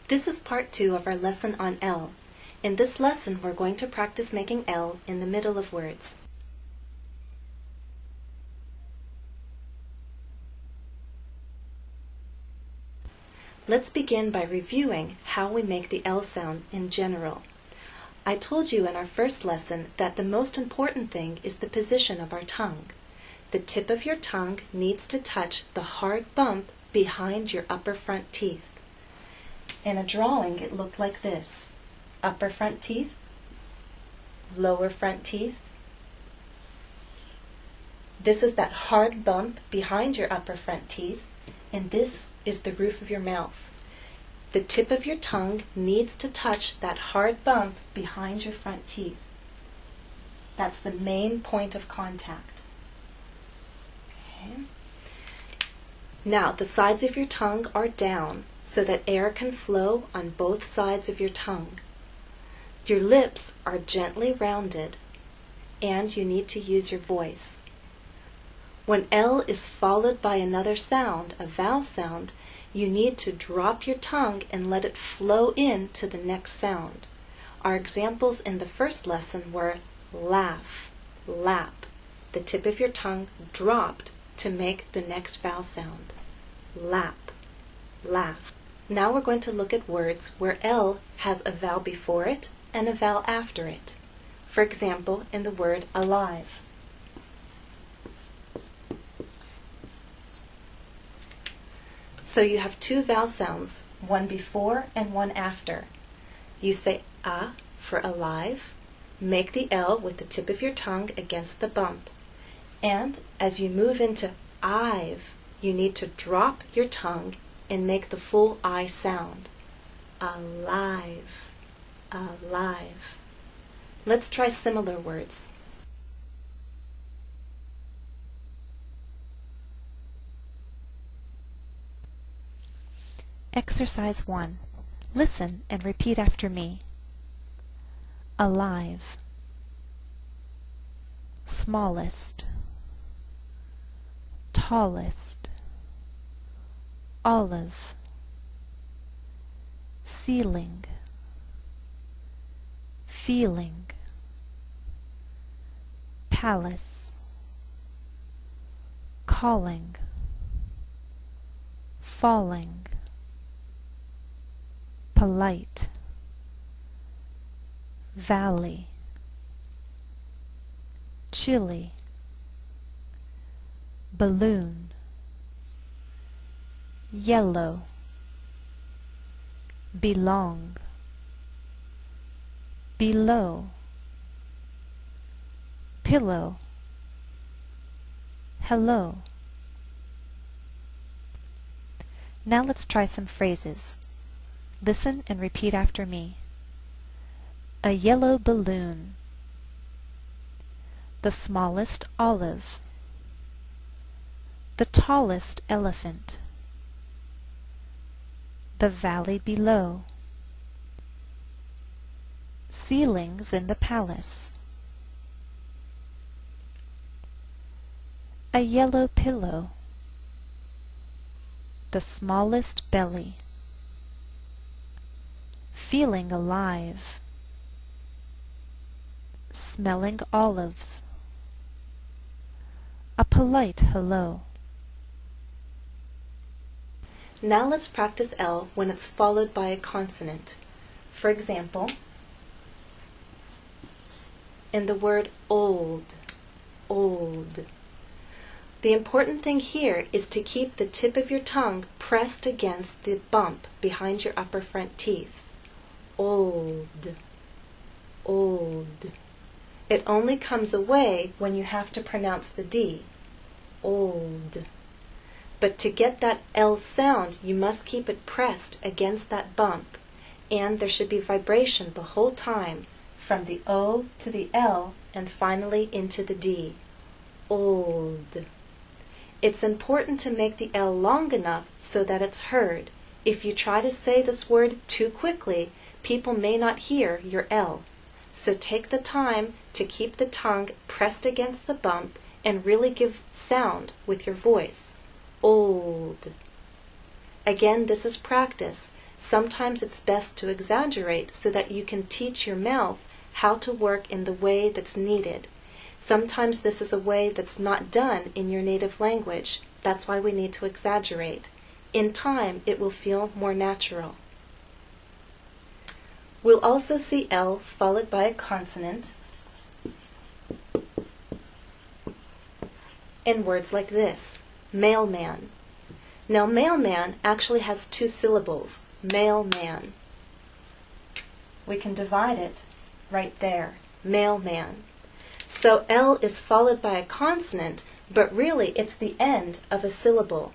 This is part 2 of our lesson on L. In this lesson, we're going to practice making L in the middle of words. Let's begin by reviewing how we make the L sound in general. I told you in our first lesson that the most important thing is the position of our tongue. The tip of your tongue needs to touch the hard bump behind your upper front teeth. In a drawing, it looked like this: upper front teeth, lower front teeth. This is that hard bump behind your upper front teeth, and this is the roof of your mouth. The tip of your tongue needs to touch that hard bump behind your front teeth. That's the main point of contact. Okay. Now, the sides of your tongue are down so that air can flow on both sides of your tongue. Your lips are gently rounded, and you need to use your voice. When L is followed by another sound, a vowel sound, you need to drop your tongue and let it flow in to the next sound. Our examples in the first lesson were laugh, lap. The tip of your tongue dropped to make the next vowel sound. Lap, laugh. Now we're going to look at words where L has a vowel before it and a vowel after it. For example, in the word alive. So you have two vowel sounds, one before and one after. You say a for alive, make the L with the tip of your tongue against the bump. And as you move into I've, you need to drop your tongue and make the full I sound. Alive, alive. Let's try similar words. Exercise 1. Listen and repeat after me. Alive. Smallest. Tallest. Olive. Ceiling. Feeling. Palace. Calling. Falling. Polite. Valley. Chilly. Balloon. Yellow. Belong. Below. Pillow. Hello. Now let's try some phrases. Listen and repeat after me. A yellow balloon. The smallest olive. The tallest elephant. The valley below. Ceilings in the palace. A yellow pillow. The smallest belly. Feeling alive. Smelling olives. A polite hello. Now let's practice L when it's followed by a consonant. For example, in the word old, old. The important thing here is to keep the tip of your tongue pressed against the bump behind your upper front teeth. Old, old. It only comes away when you have to pronounce the D. Old. But to get that L sound, you must keep it pressed against that bump, and there should be vibration the whole time, from the O to the L and finally into the D. Old. It's important to make the L long enough so that it's heard. If you try to say this word too quickly, people may not hear your L. So take the time to keep the tongue pressed against the bump and really give sound with your voice. Old. Again, this is practice. Sometimes it's best to exaggerate so that you can teach your mouth how to work in the way that's needed. Sometimes this is a way that's not done in your native language. That's why we need to exaggerate. In time, it will feel more natural. We'll also see L followed by a consonant in words like this, mailman. Now, mailman actually has two syllables, mailman. We can divide it right there, mailman. So L is followed by a consonant, but really it's the end of a syllable.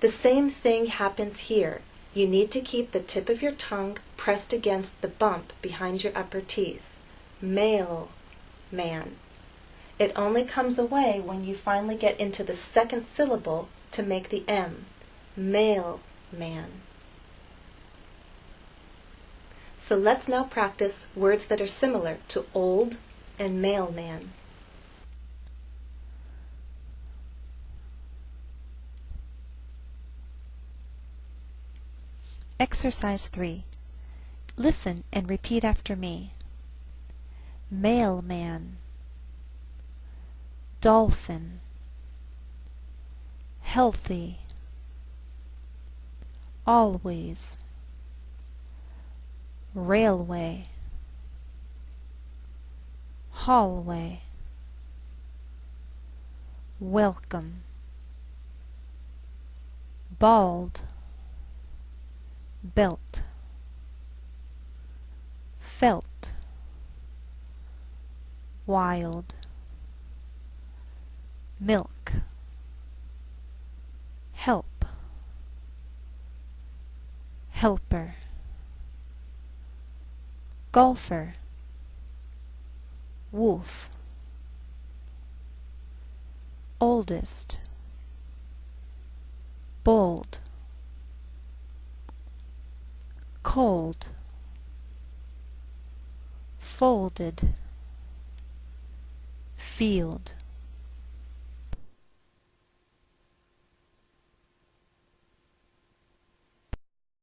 The same thing happens here. You need to keep the tip of your tongue pressed against the bump behind your upper teeth. Mailman. It only comes away when you finally get into the second syllable to make the M. Mailman. So let's now practice words that are similar to old and mailman. Exercise 3. Listen and repeat after me. Mailman, dolphin, healthy, always, railway, hallway, welcome, bald, belt, felt, wild, milk, help, helper, golfer, wolf, oldest, bold, cold, folded, field,